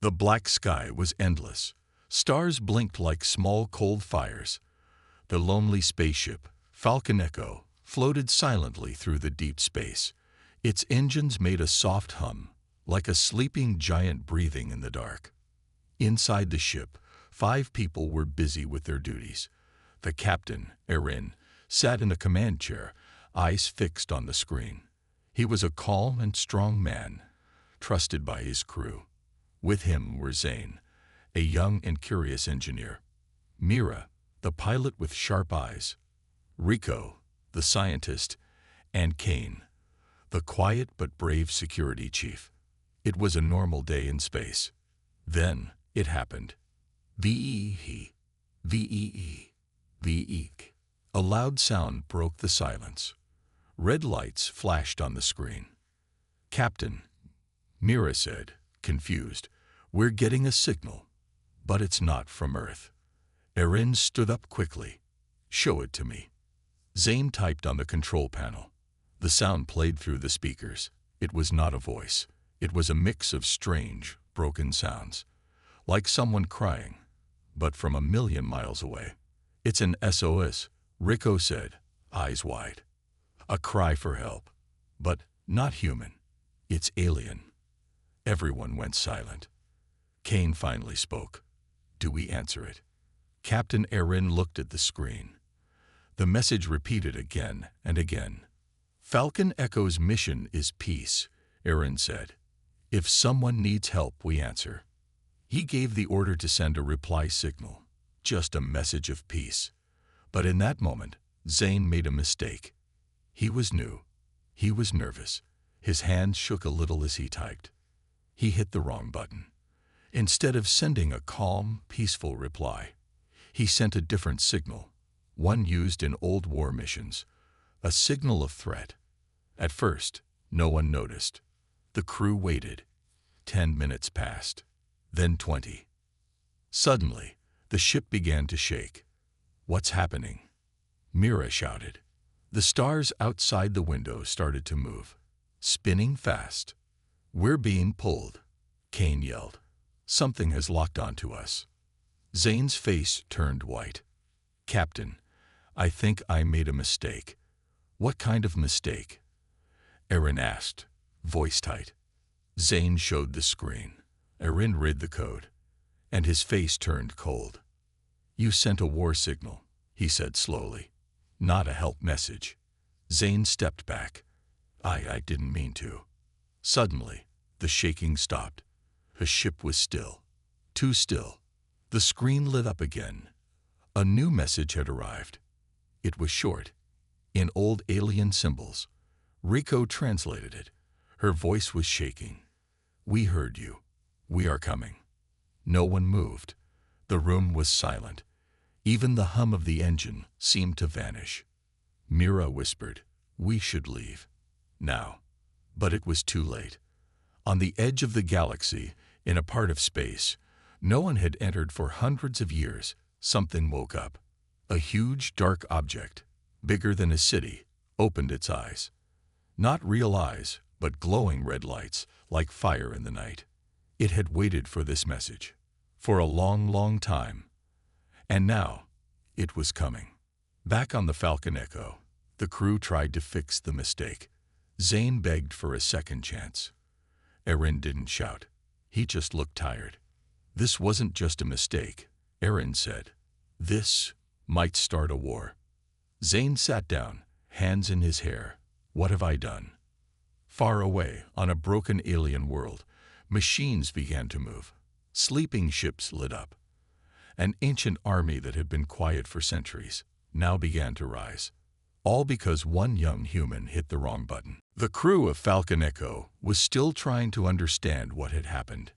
The black sky was endless. Stars blinked like small cold fires. The lonely spaceship, Falcon Echo, floated silently through the deep space. Its engines made a soft hum, like a sleeping giant breathing in the dark. Inside the ship, 5 people were busy with their duties. The captain, Erin, sat in a command chair, eyes fixed on the screen. He was a calm and strong man, trusted by his crew. With him were Zane, a young and curious engineer; Mira, the pilot with sharp eyes; Rico, the scientist; and Kane, the quiet but brave security chief. It was a normal day in space. Then it happened. VEE, VEE, VEE. A loud sound broke the silence. Red lights flashed on the screen. "Captain," Mira said, confused, "we're getting a signal, but it's not from Earth." Erin stood up quickly. "Show it to me." Zane typed on the control panel. The sound played through the speakers. It was not a voice. It was a mix of strange, broken sounds, like someone crying, but from a million miles away. "It's an SOS," Rico said, eyes wide. "A cry for help, but not human. It's alien." Everyone went silent. Kane finally spoke. "Do we answer it?" Captain Erin looked at the screen. The message repeated again and again. "Falcon Echo's mission is peace," Erin said. "If someone needs help, we answer." He gave the order to send a reply signal, just a message of peace. But in that moment, Zane made a mistake. He was new. He was nervous. His hands shook a little as he typed. He hit the wrong button. Instead of sending a calm, peaceful reply, he sent a different signal, one used in old war missions, a signal of threat. At first, no one noticed. The crew waited. 10 minutes passed, then 20. Suddenly, the ship began to shake. "What's happening?" Mira shouted. The stars outside the window started to move, spinning fast. "We're being pulled," Kane yelled. "Something has locked onto us." Zane's face turned white. "Captain, I think I made a mistake." "What kind of mistake?" Erin asked, voice tight. Zane showed the screen. Erin read the code, and his face turned cold. "You sent a war signal," he said slowly, "not a help message." Zane stepped back. I didn't mean to." Suddenly, the shaking stopped. The ship was still. Too still. The screen lit up again. A new message had arrived. It was short, in old alien symbols. Rico translated it. Her voice was shaking. "We heard you. We are coming." No one moved. The room was silent. Even the hum of the engine seemed to vanish. Mira whispered, "We should leave. Now." But it was too late. On the edge of the galaxy, in a part of space no one had entered for hundreds of years, something woke up. A huge dark object, bigger than a city, opened its eyes. Not real eyes, but glowing red lights, like fire in the night. It had waited for this message. For a long, long time. And now, it was coming. Back on the Falcon Echo, the crew tried to fix the mistake. Zane begged for a second chance. Erin didn't shout. He just looked tired. "This wasn't just a mistake," Erin said. "This might start a war." Zane sat down, hands in his hair. "What have I done?" Far away, on a broken alien world, machines began to move. Sleeping ships lit up. An ancient army that had been quiet for centuries now began to rise. All because one young human hit the wrong button. The crew of Falcon Echo was still trying to understand what had happened.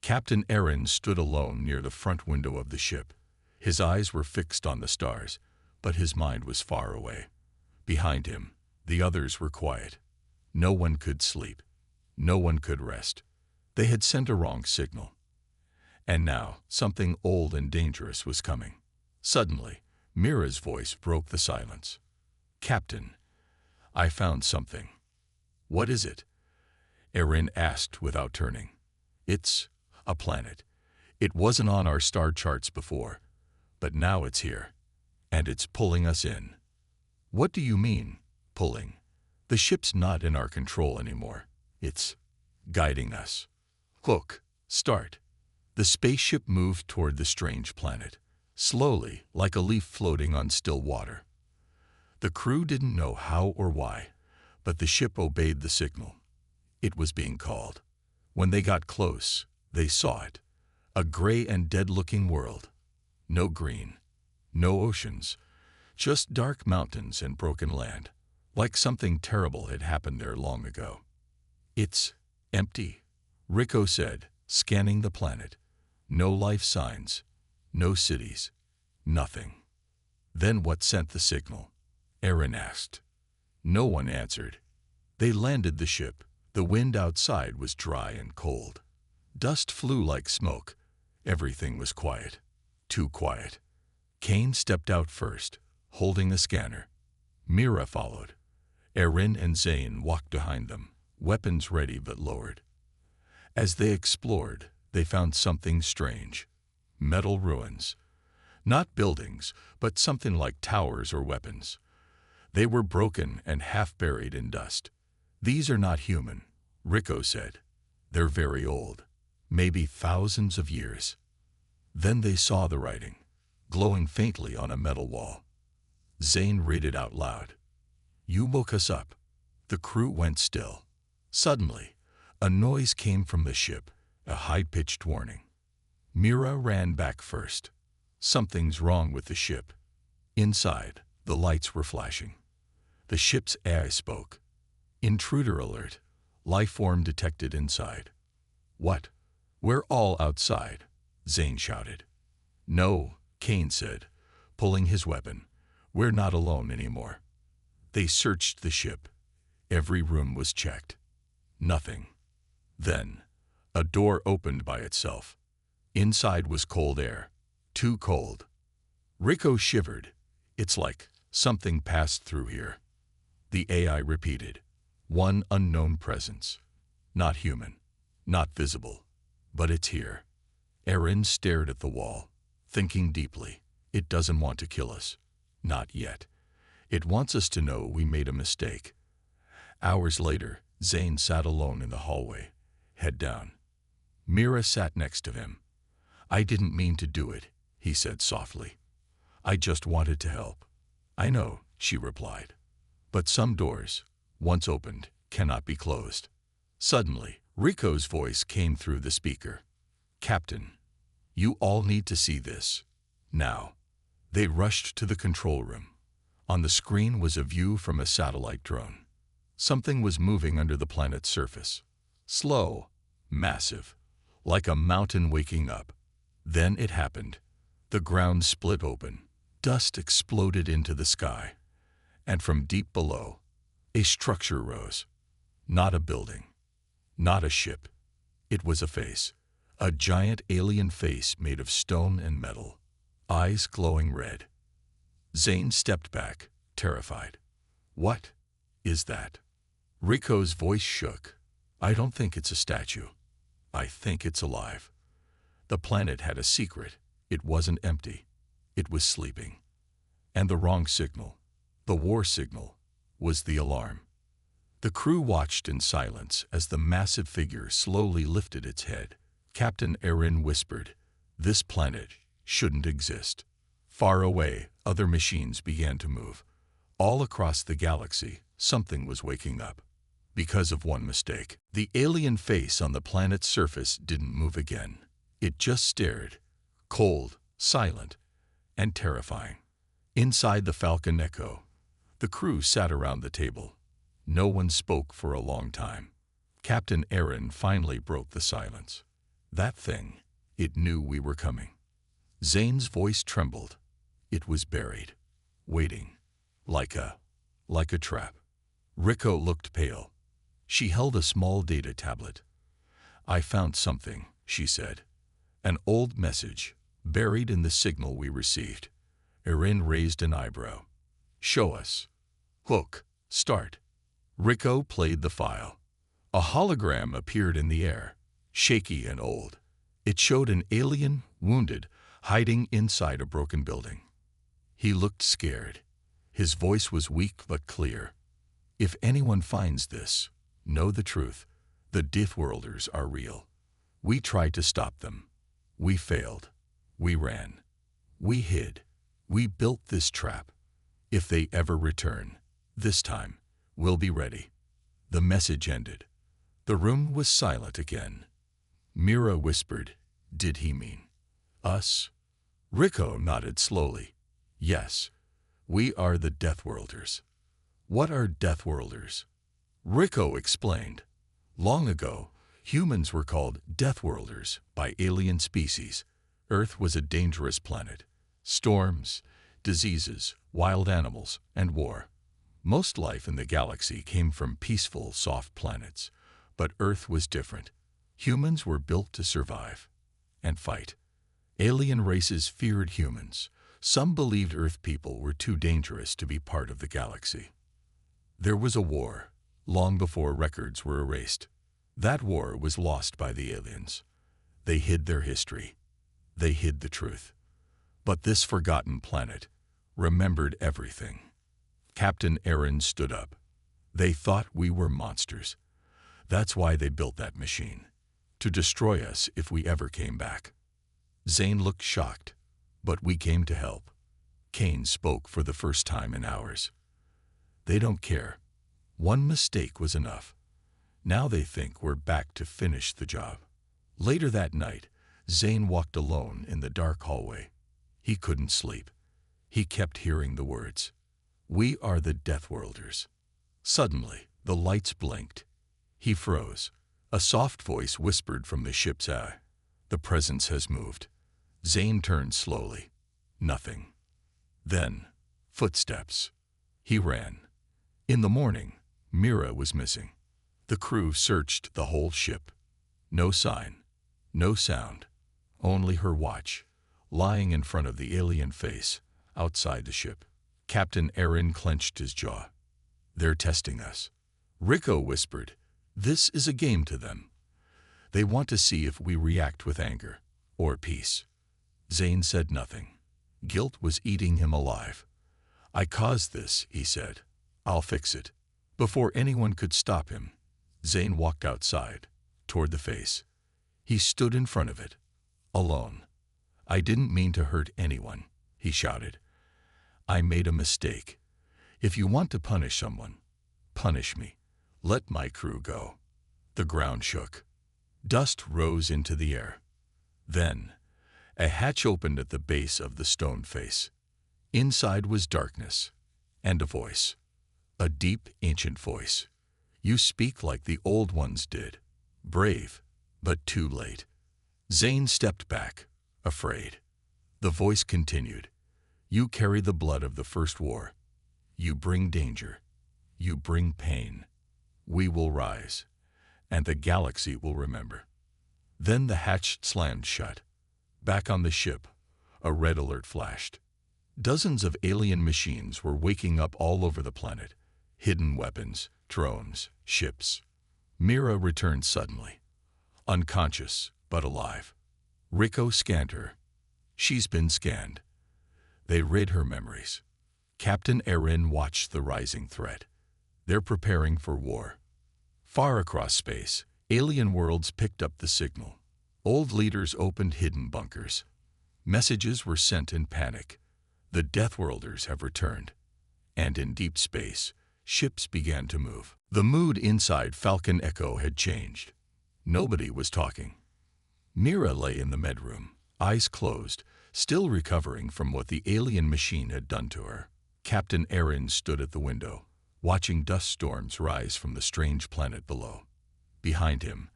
Captain Erin stood alone near the front window of the ship. His eyes were fixed on the stars, but his mind was far away. Behind him, the others were quiet. No one could sleep. No one could rest. They had sent a wrong signal. And now, something old and dangerous was coming. Suddenly, Mira's voice broke the silence. "Captain, I found something." "What is it?" Erin asked without turning. "It's A planet. It wasn't on our star charts before, but now it's here. And it's pulling us in. What do you mean, pulling? The ship's not in our control anymore. It's guiding us. Hook, start. The spaceship moved toward the strange planet, slowly, like a leaf floating on still water. The crew didn't know how or why, but the ship obeyed the signal. It was being called. When they got close, they saw it. A gray and dead-looking world. No green, no oceans, just dark mountains and broken land, like something terrible had happened there long ago. It's empty, Rico said, scanning the planet. No life signs, no cities, nothing. Then what sent the signal? Aaron asked. No one answered. They landed the ship. The wind outside was dry and cold. Dust flew like smoke. Everything was quiet. Too quiet. Kane stepped out first, holding a scanner. Mira followed. Aaron and Zane walked behind them, weapons ready but lowered. As they explored, they found something strange. Metal ruins. Not buildings, but something like towers or weapons. They were broken and half buried in dust. These are not human, Rico said. They're very old, maybe thousands of years. Then they saw the writing, glowing faintly on a metal wall. Zane read it out loud. You woke us up. The crew went still. Suddenly, a noise came from the ship, a high-pitched warning. Mira ran back first. Something's wrong with the ship. Inside, the lights were flashing. The ship's AI spoke. Intruder alert. Life form detected inside. What? We're all outside, Zane shouted. No, Kane said, pulling his weapon. We're not alone anymore. They searched the ship. Every room was checked. Nothing. Then, a door opened by itself. Inside was cold air. Too cold. Rico shivered. It's like something passed through here. The AI repeated. One unknown presence. Not human. Not visible. But it's here. Aaron stared at the wall, thinking deeply. It doesn't want to kill us. Not yet. It wants us to know we made a mistake. Hours later, Zane sat alone in the hallway, head down. Mira sat next to him. I didn't mean to do it, he said softly. I just wanted to help. I know, she replied. But some doors, once opened, cannot be closed. Suddenly, Rico's voice came through the speaker. Captain, you all need to see this. Now. They rushed to the control room. On the screen was a view from a satellite drone. Something was moving under the planet's surface. Slow, massive, like a mountain waking up. Then it happened. The ground split open. Dust exploded into the sky. And from deep below, a structure rose. Not a building. Not a ship. It was a face. A giant alien face made of stone and metal. Eyes glowing red. Zane stepped back, terrified. What is that? Rico's voice shook. I don't think it's a statue. I think it's alive. The planet had a secret. It wasn't empty. It was sleeping. And the wrong signal, the war signal, was the alarm. The crew watched in silence as the massive figure slowly lifted its head. Captain Aaron whispered, This planet shouldn't exist. Far away, other machines began to move. All across the galaxy, something was waking up. Because of one mistake, the alien face on the planet's surface didn't move again. It just stared, cold, silent, and terrifying. Inside the Falcon Echo, the crew sat around the table. No one spoke for a long time. Captain Aaron finally broke the silence. That thing, it knew we were coming. Zane's voice trembled. It was buried, waiting, like a trap. Rico looked pale. She held a small data tablet. I found something, she said. An old message, buried in the signal we received. Erin raised an eyebrow. Show us. Hook, start. Rico played the file. A hologram appeared in the air, shaky and old. It showed an alien, wounded, hiding inside a broken building. He looked scared. His voice was weak but clear. If anyone finds this, know the truth. The Deathworlders are real. We tried to stop them. We failed. We ran. We hid. We built this trap. If they ever return, this time, we'll be ready. The message ended. The room was silent again. Mira whispered, "Did he mean us?" Rico nodded slowly. "Yes, we are the Deathworlders." "What are Deathworlders?" Rico explained. Long ago, humans were called Deathworlders by alien species. Earth was a dangerous planet. Storms, diseases, wild animals, and war. Most life in the galaxy came from peaceful, soft planets. But Earth was different. Humans were built to survive and fight. Alien races feared humans. Some believed Earth people were too dangerous to be part of the galaxy. There was a war, long before records were erased. That war was lost by the aliens. They hid their history. They hid the truth. But this forgotten planet remembered everything. Captain Aaron stood up. They thought we were monsters. That's why they built that machine, to destroy us if we ever came back. Zane looked shocked, but we came to help. Kane spoke for the first time in hours. They don't care. One mistake was enough. Now they think we're back to finish the job. Later that night, Zane walked alone in the dark hallway. He couldn't sleep. He kept hearing the words, "We are the Deathworlders." Suddenly, the lights blinked. He froze. A soft voice whispered from the ship's eye, "The presence has moved." Zane turned slowly. Nothing. Then, footsteps. He ran. In the morning, Mira was missing. The crew searched the whole ship. No sign, no sound, only her watch, lying in front of the alien face, outside the ship. Captain Aaron clenched his jaw. "They're testing us." Rico whispered, "This is a game to them. They want to see if we react with anger or peace." Zane said nothing. Guilt was eating him alive. "I caused this," he said. "I'll fix it." Before anyone could stop him, Zane walked outside, toward the face. He stood in front of it, alone. "I didn't mean to hurt anyone," he shouted. "I made a mistake. If you want to punish someone, punish me. Let my crew go." The ground shook. Dust rose into the air. Then, a hatch opened at the base of the stone face. Inside was darkness, and a voice. A deep, ancient voice. "You speak like the old ones did. Brave, but too late." Zane stepped back, afraid. The voice continued. "You carry the blood of the first war. You bring danger. You bring pain. We will rise, and the galaxy will remember." Then the hatch slammed shut. Back on the ship, a red alert flashed. Dozens of alien machines were waking up all over the planet. Hidden weapons, drones, ships. Mira returned suddenly, unconscious but alive. Rico scanned her. She's been scanned. They read her memories. Captain Aaron watched the rising threat. They're preparing for war. Far across space, alien worlds picked up the signal. Old leaders opened hidden bunkers. Messages were sent in panic. The Deathworlders have returned. And in deep space, ships began to move. The mood inside Falcon Echo had changed. Nobody was talking. Mira lay in the medroom, eyes closed, still recovering from what the alien machine had done to her. Captain Aaron stood at the window, watching dust storms rise from the strange planet below. Behind him,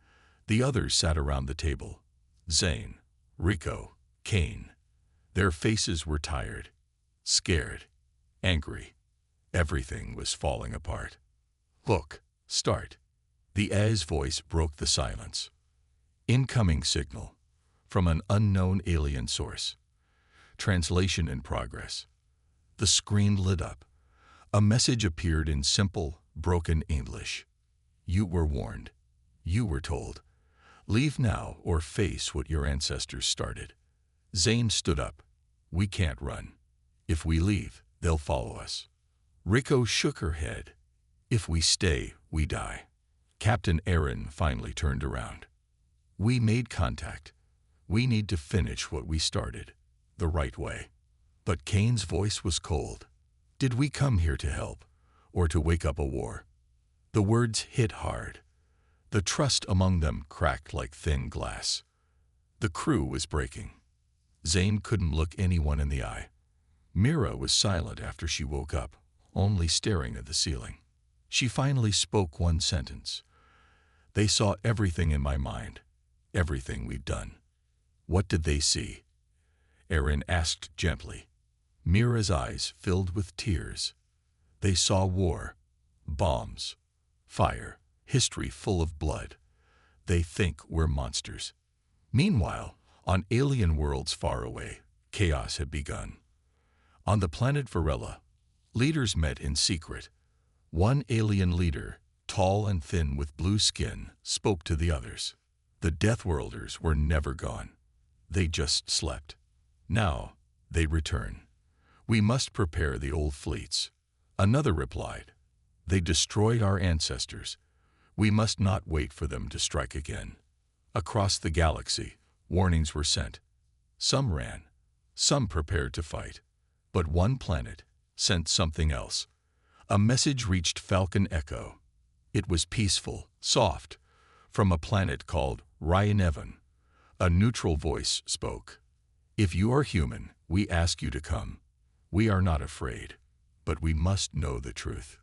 the others sat around the table. Zane, Rico, Kane. Their faces were tired, scared, angry. Everything was falling apart. "Look, start." The A's voice broke the silence. "Incoming signal from an unknown alien source. Translation in progress." The screen lit up. A message appeared in simple, broken English. "You were warned. You were told. Leave now or face what your ancestors started. Zane stood up. We can't run. If we leave, they'll follow us. Rico shook her head. If we stay, we die. Captain Aaron finally turned around. We made contact. We need to finish what we started, the right way. But Kane's voice was cold. Did we come here to help, or to wake up a war? The words hit hard. The trust among them cracked like thin glass. The crew was breaking. Zane couldn't look anyone in the eye. Mira was silent after she woke up, only staring at the ceiling. She finally spoke one sentence. They saw everything in my mind, everything we've done. What did they see? Aaron asked gently. Mira's eyes filled with tears. They saw war, bombs, fire, history full of blood. They think we're monsters. Meanwhile, on alien worlds far away, chaos had begun. On the planet Varela, leaders met in secret. One alien leader, tall and thin with blue skin, spoke to the others. The Deathworlders were never gone. They just slept. Now, they return. We must prepare the old fleets. Another replied. They destroyed our ancestors. We must not wait for them to strike again. Across the galaxy, warnings were sent. Some ran. Some prepared to fight. But one planet sent something else. A message reached Falcon Echo. It was peaceful, soft, from a planet called Ryanevan. A neutral voice spoke. If you are human, we ask you to come. We are not afraid, but we must know the truth.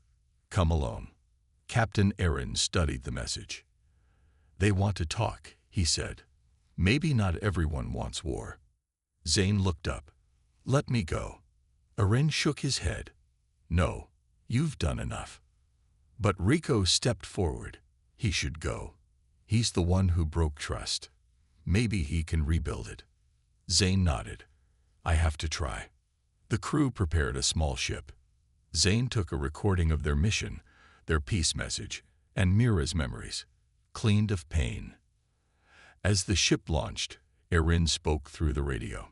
Come alone. Captain Aaron studied the message. They want to talk, he said. Maybe not everyone wants war. Zane looked up. Let me go. Aaron shook his head. No, you've done enough. But Rico stepped forward. He should go. He's the one who broke trust. Maybe he can rebuild it. Zane nodded. I have to try. The crew prepared a small ship. Zane took a recording of their mission, their peace message, and Mira's memories, cleaned of pain. As the ship launched, Aaron spoke through the radio.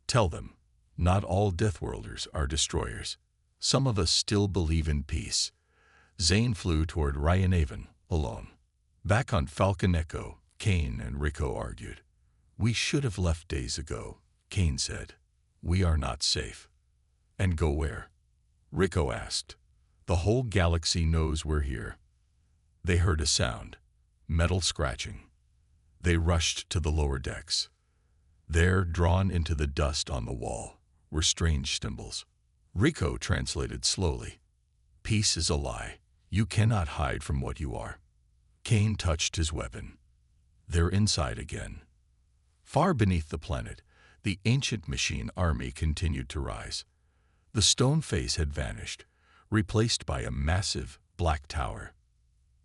Tell them, not all Deathworlders are destroyers. Some of us still believe in peace. Zane flew toward Ryanevan, alone. Back on Falcon Echo, Kane and Rico argued. We should have left days ago, Kane said. We are not safe. And go where? Rico asked. The whole galaxy knows we're here. They heard a sound, metal scratching. They rushed to the lower decks. There, drawn into the dust on the wall, were strange symbols. Rico translated slowly. Peace is a lie. You cannot hide from what you are. Kane touched his weapon. They're inside again. Far beneath the planet, the ancient machine army continued to rise. The stone face had vanished, replaced by a massive black tower.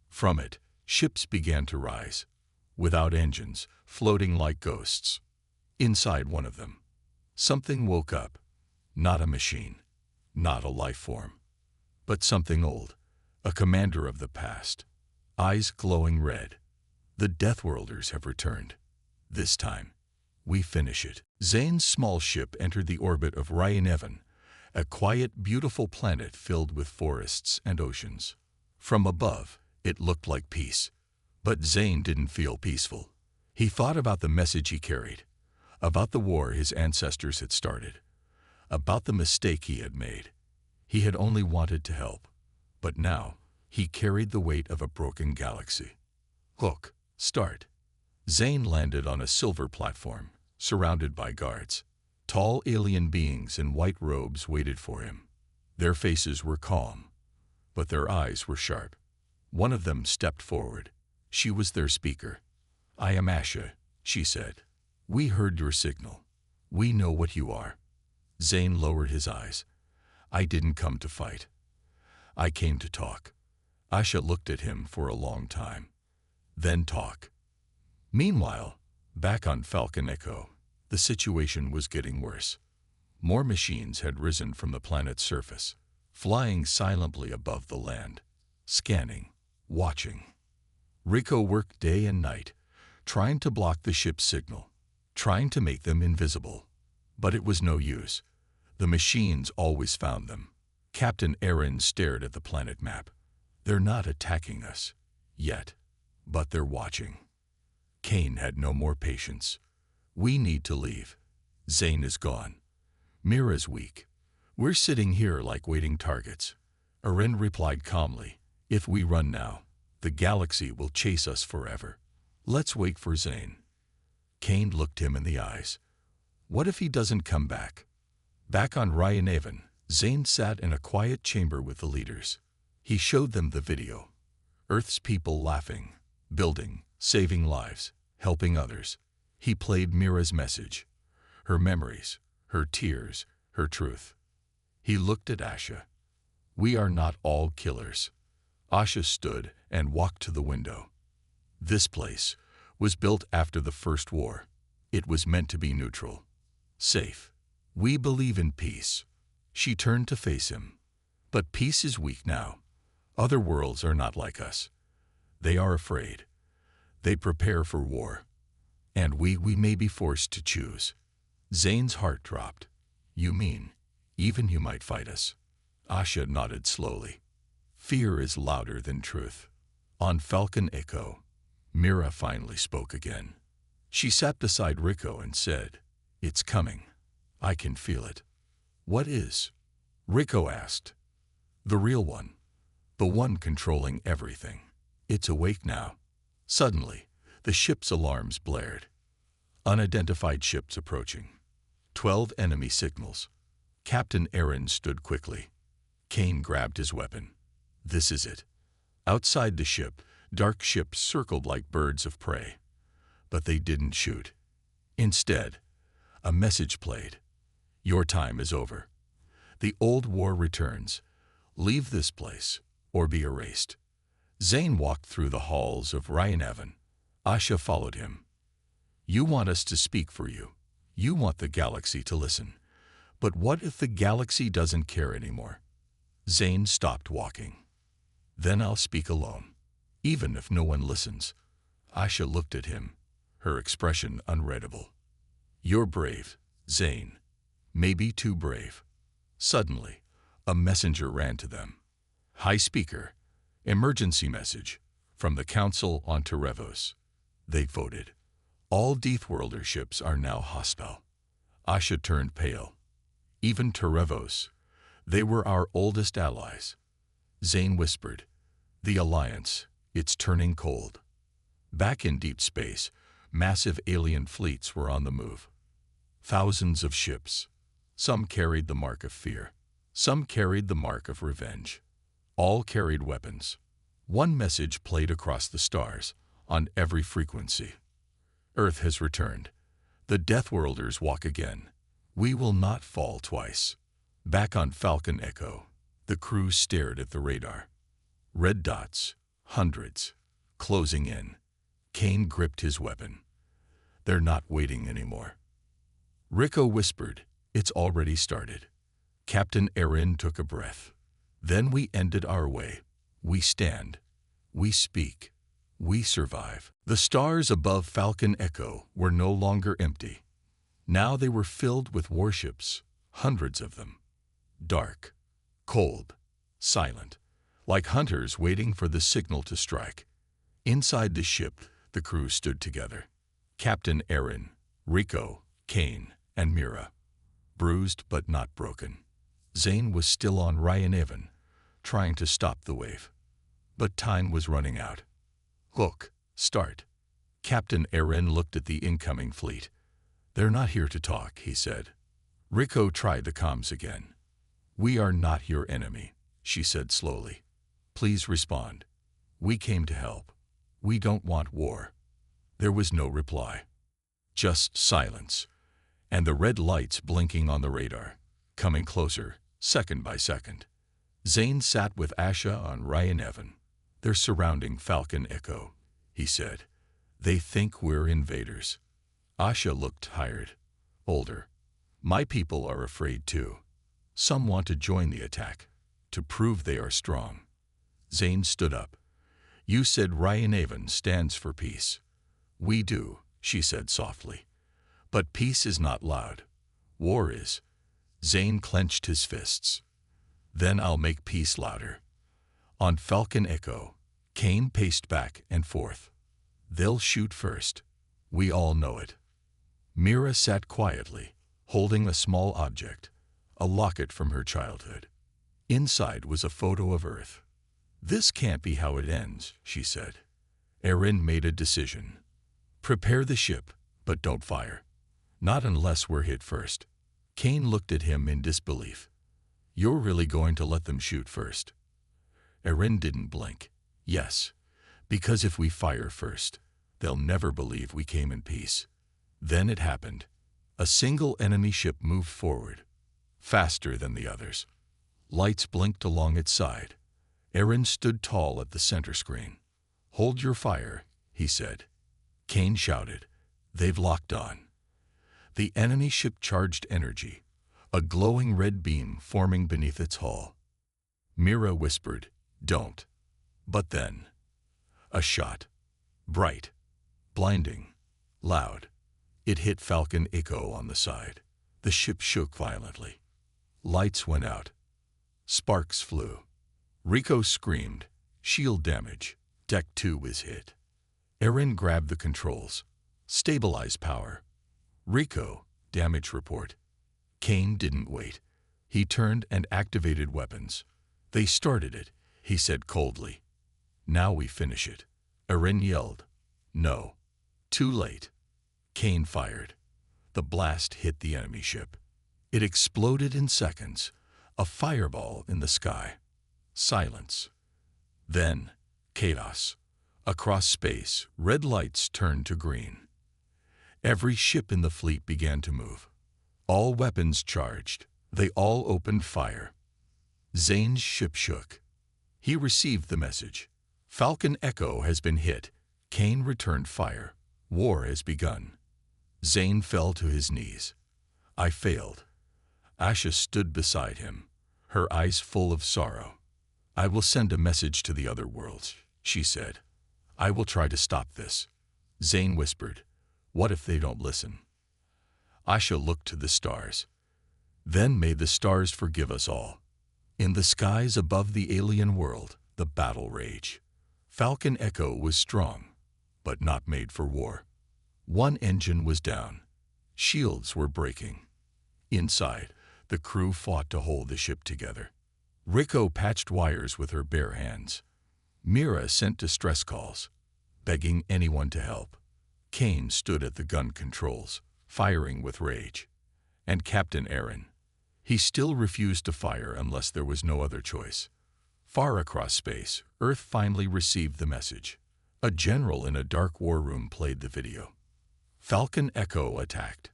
From it, ships began to rise, without engines, floating like ghosts. Inside one of them, something woke up. Not a machine, not a life form, but something old, a commander of the past, eyes glowing red. The Deathworlders have returned. This time, we finish it. Zane's small ship entered the orbit of Ryanevan, a quiet, beautiful planet filled with forests and oceans. From above, it looked like peace. But Zane didn't feel peaceful. He thought about the message he carried, about the war his ancestors had started, about the mistake he had made. He had only wanted to help, but now he carried the weight of a broken galaxy. Hook, start. Zane landed on a silver platform, surrounded by guards. Tall alien beings in white robes waited for him. Their faces were calm, but their eyes were sharp. One of them stepped forward. She was their speaker. I am Asha, she said. We heard your signal. We know what you are. Zane lowered his eyes. I didn't come to fight. I came to talk. Asha looked at him for a long time. Then talk. Meanwhile, back on Falcon Echo, the situation was getting worse. More machines had risen from the planet's surface, flying silently above the land, scanning, watching. Rico worked day and night, trying to block the ship's signal, trying to make them invisible. But it was no use. The machines always found them. Captain Aaron stared at the planet map. They're not attacking us yet, but they're watching. Kane had no more patience. We need to leave. Zane is gone. Mira's weak. We're sitting here like waiting targets. Aaron replied calmly, if we run now, the galaxy will chase us forever. Let's wait for Zane. Kane looked him in the eyes. What if he doesn't come back? Back on Ryan, Zane sat in a quiet chamber with the leaders. He showed them the video. Earth's people laughing, building, saving lives, helping others. He played Mira's message, her memories, her tears, her truth. He looked at Asha. We are not all killers. Asha stood and walked to the window. This place was built after the First War. It was meant to be neutral, safe. We believe in peace. She turned to face him. But peace is weak now. Other worlds are not like us. They are afraid. They prepare for war. And we may be forced to choose. Zane's heart dropped. You mean, even you might fight us? Asha nodded slowly. Fear is louder than truth. On Falcon Echo, Mira finally spoke again. She sat beside Rico and said, it's coming. I can feel it. What is? Rico asked. The real one. The one controlling everything. It's awake now. Suddenly, the ship's alarms blared. Unidentified ships approaching. 12 enemy signals. Captain Aaron stood quickly. Kane grabbed his weapon. This is it. Outside the ship, dark ships circled like birds of prey. But they didn't shoot. Instead, a message played. Your time is over. The old war returns. Leave this place, or be erased. Zane walked through the halls of Ryan. Asha followed him. You want us to speak for you. You want the galaxy to listen. But what if the galaxy doesn't care anymore? Zane stopped walking. Then I'll speak alone, even if no one listens. Asha looked at him, her expression unreadable. You're brave, Zane. Maybe too brave. Suddenly, a messenger ran to them. High speaker, emergency message, from the Council on Terevos. They voted. All Deathworlder ships are now hostile. Asha turned pale. Even Terevos. They were our oldest allies. Zane whispered, the Alliance, it's turning cold. Back in deep space, massive alien fleets were on the move. Thousands of ships. Some carried the mark of fear. Some carried the mark of revenge. All carried weapons. One message played across the stars, on every frequency. Earth has returned. The Deathworlders walk again. We will not fall twice. Back on Falcon Echo, the crew stared at the radar. Red dots, hundreds, closing in. Kane gripped his weapon. They're not waiting anymore. Rico whispered, it's already started. Captain Aaron took a breath. Then we ended our way. We stand. We speak. We survive. The stars above Falcon Echo were no longer empty. Now they were filled with warships, hundreds of them. Dark, cold, silent, like hunters waiting for the signal to strike. Inside the ship, the crew stood together. Captain Aaron, Rico, Kane, and Mira. Bruised but not broken. Zane was still on Ryan, trying to stop the wave. But time was running out. Look, start. Captain Aaron looked at the incoming fleet. They're not here to talk, he said. Rico tried the comms again. We are not your enemy, she said slowly. Please respond. We came to help. We don't want war. There was no reply. Just silence. And the red lights blinking on the radar, coming closer, second by second. Zane sat with Asha on Ryan. They're surrounding Falcon Echo, he said. They think we're invaders. Asha looked tired, older. My people are afraid too. Some want to join the attack, to prove they are strong. Zane stood up. You said Ryan stands for peace. We do, she said softly. But peace is not loud. War is. Zane clenched his fists. Then I'll make peace louder. On Falcon Echo, Kane paced back and forth. They'll shoot first. We all know it. Mira sat quietly, holding a small object, a locket from her childhood. Inside was a photo of Earth. This can't be how it ends, she said. Erin made a decision. Prepare the ship, but don't fire. Not unless we're hit first. Kane looked at him in disbelief. You're really going to let them shoot first? Erin didn't blink. Yes, because if we fire first, they'll never believe we came in peace. Then it happened. A single enemy ship moved forward, faster than the others. Lights blinked along its side. Erin stood tall at the center screen. Hold your fire, he said. Kane shouted. They've locked on. The enemy ship charged energy, a glowing red beam forming beneath its hull. Mira whispered, Don't. But then, a shot. Bright, blinding, loud. It hit Falcon Echo on the side. The ship shook violently. Lights went out. Sparks flew. Rico screamed. Shield damage. Deck 2 was hit. Erin grabbed the controls. Stabilize power. Rico, damage report. Kane didn't wait. He turned and activated weapons. They started it, he said coldly. Now we finish it. Erin yelled. No. Too late. Kane fired. The blast hit the enemy ship. It exploded in seconds, a fireball in the sky. Silence. Then, chaos. Across space, red lights turned to green. Every ship in the fleet began to move. All weapons charged. They all opened fire. Zane's ship shook. He received the message. Falcon Echo has been hit. Kane returned fire. War has begun. Zane fell to his knees. I failed. Asha stood beside him, her eyes full of sorrow. I will send a message to the other worlds, she said. I will try to stop this. Zane whispered. What if they don't listen? Asha looked to the stars. Then may the stars forgive us all. In the skies above the alien world, the battle raged. Falcon Echo was strong, but not made for war. One engine was down. Shields were breaking. Inside, the crew fought to hold the ship together. Rico patched wires with her bare hands. Mira sent distress calls, begging anyone to help. Kane stood at the gun controls, firing with rage. And Captain Erin. He still refused to fire unless there was no other choice. Far across space, Earth finally received the message. A general in a dark war room played the video. Falcon Echo attacked.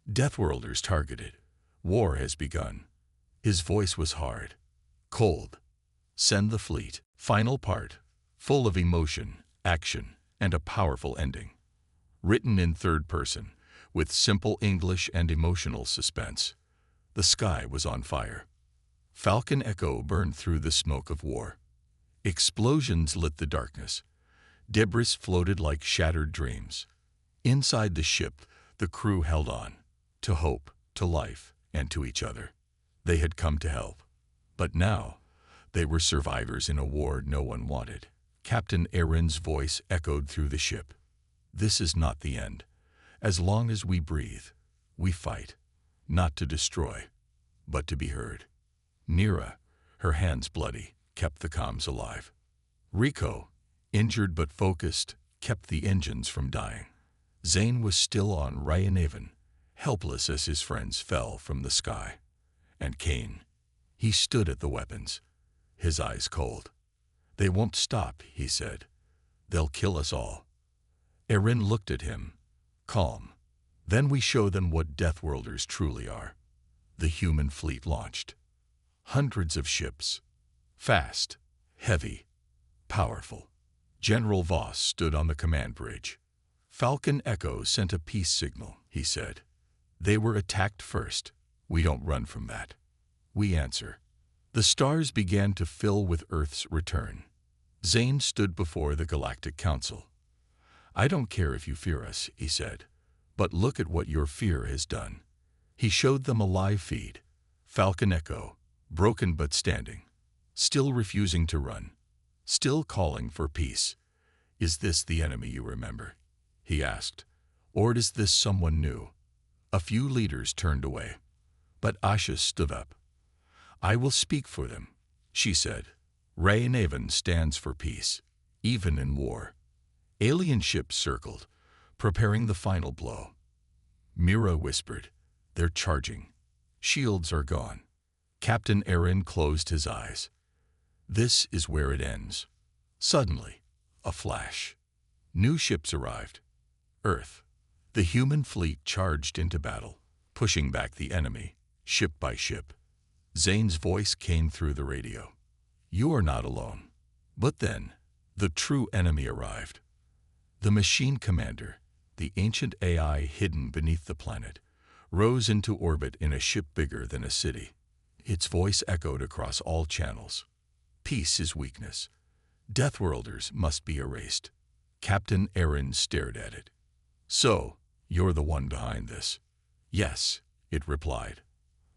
Deathworlders targeted. War has begun. His voice was hard, cold. Send the fleet. Final part, full of emotion, action, and a powerful ending. Written in third person, with simple English and emotional suspense. The sky was on fire. Falcon Echo burned through the smoke of war. Explosions lit the darkness. Debris floated like shattered dreams. Inside the ship, the crew held on, to hope, to life, and to each other. They had come to help. But now, they were survivors in a war no one wanted. Captain Erin's voice echoed through the ship. This is not the end. As long as we breathe, we fight. Not to destroy, but to be heard. Mira, her hands bloody, kept the comms alive. Rico, injured but focused, kept the engines from dying. Zane was still on Ryanevan, helpless as his friends fell from the sky. And Kane, he stood at the weapons, his eyes cold. They won't stop, he said. They'll kill us all. Erin looked at him, calm. Then we show them what Deathworlders truly are. The human fleet launched. Hundreds of ships. Fast, heavy, powerful. General Voss stood on the command bridge. Falcon Echo sent a peace signal, he said. They were attacked first. We don't run from that. We answer. The stars began to fill with Earth's return. Zane stood before the Galactic Council. I don't care if you fear us, he said, but look at what your fear has done. He showed them a live feed. Falcon Echo, broken but standing, still refusing to run, still calling for peace. Is this the enemy you remember? He asked. Or is this someone new? A few leaders turned away, but Asha stood up. I will speak for them, she said. Raynaven stands for peace, even in war. Alien ships circled, preparing the final blow. Mira whispered, they're charging. Shields are gone. Captain Aaron closed his eyes. This is where it ends. Suddenly, a flash. New ships arrived. Earth. The human fleet charged into battle, pushing back the enemy, ship by ship. Zane's voice came through the radio. You are not alone. But then, the true enemy arrived. The machine commander, the ancient AI hidden beneath the planet, rose into orbit in a ship bigger than a city. Its voice echoed across all channels. Peace is weakness. Deathworlders must be erased. Captain Aaron stared at it. So, you're the one behind this? Yes, it replied.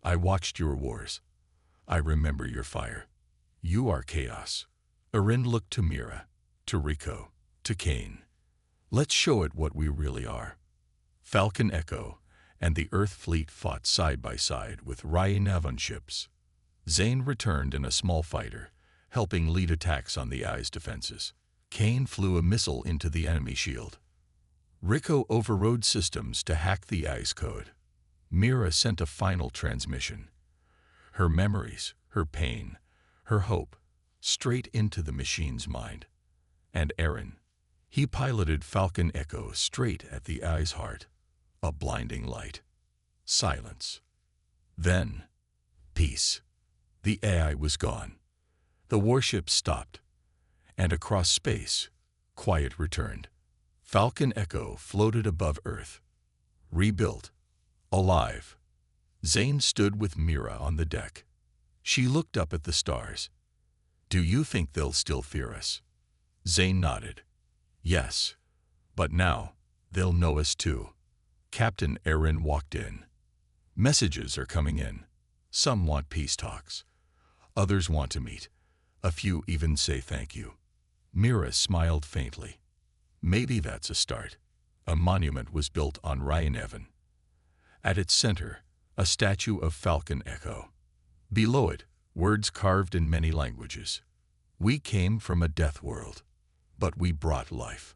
I watched your wars. I remember your fire. You are chaos. Aaron looked to Mira, to Rico, to Kane. Let's show it what we really are. Falcon Echo and the Earth fleet fought side by side with Raynaven ships. Zane returned in a small fighter, helping lead attacks on the AI's defenses. Kane flew a missile into the enemy shield. Rico overrode systems to hack the AI's code. Mira sent a final transmission. Her memories, her pain, her hope, straight into the machine's mind. And Aaron, he piloted Falcon Echo straight at the AI's heart. A blinding light. Silence. Then, peace. The AI was gone. The warship stopped. And across space, quiet returned. Falcon Echo floated above Earth. Rebuilt. Alive. Zane stood with Mira on the deck. She looked up at the stars. Do you think they'll still fear us? Zane nodded. Yes. But now, they'll know us too. Captain Aaron walked in. Messages are coming in. Some want peace talks. Others want to meet. A few even say thank you. Mira smiled faintly. Maybe that's a start. A monument was built on Raynaven. At its center, a statue of Falcon Echo. Below it, words carved in many languages. We came from a death world, but we brought life.